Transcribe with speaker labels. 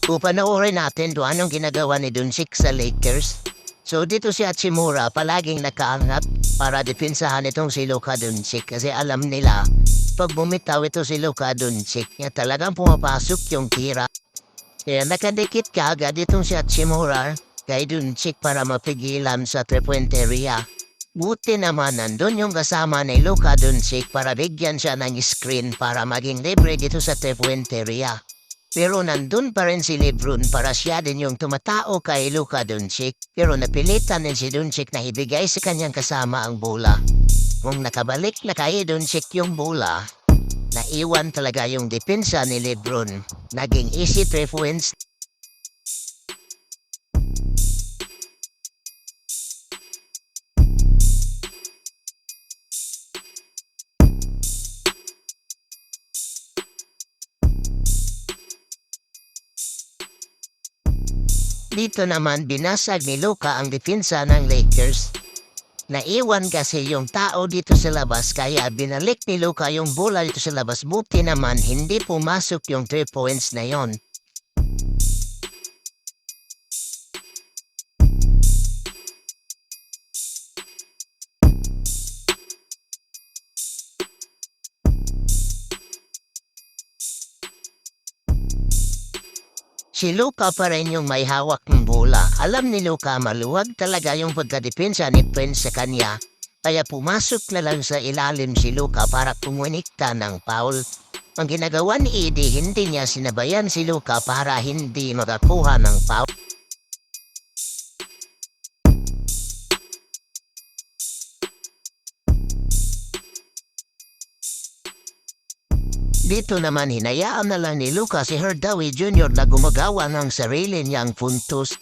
Speaker 1: Panoorin natin kung anong ginagawa ni Doncic sa Lakers. So dito si Hachimura palaging nakaangat para depensahan itong si Luka Doncic kasi alam nila pag bumitaw ito si Luka Doncic niya talagang pumapasok yung tira. Kaya nakadikit ka agad itong si Hachimura kay Doncic para mapigilan sa 3-point area. Buti naman nandun yung kasama ni Luka Doncic para bigyan siya ng screen para maging libre dito sa 3-point area. Pero nandun pa rin si Lebron para siya din yung tumatao kay Luka Doncic. Pero napilitan din si Doncic na ibigay sa kanyang kasama ang bola. Kung nakabalik na kay Doncic yung bola, naiwan talaga yung depensa ni Lebron. Naging easy 3 points. Dito naman binasag ni Luka ang depensa ng Lakers. Naiwan kasi yung tao dito sa labas kaya binalik ni Luka yung bola dito sa labas. Buti naman hindi pumasok yung 3 points na yon. Si Luka pa rin yung may hawak ng bola. Alam ni Luka maluwag talaga yung pagkadepensa ni Prince sa kanya. Kaya pumasok na lang sa ilalim si Luka para kumunikta ng foul. Ang ginagawa ni Eddie, hindi niya sinabayan si Luka para hindi makakuha ng foul. Dito naman hinayaan na lang ni Luka si Hardaway Jr. na gumagawa ng sarili niyang puntos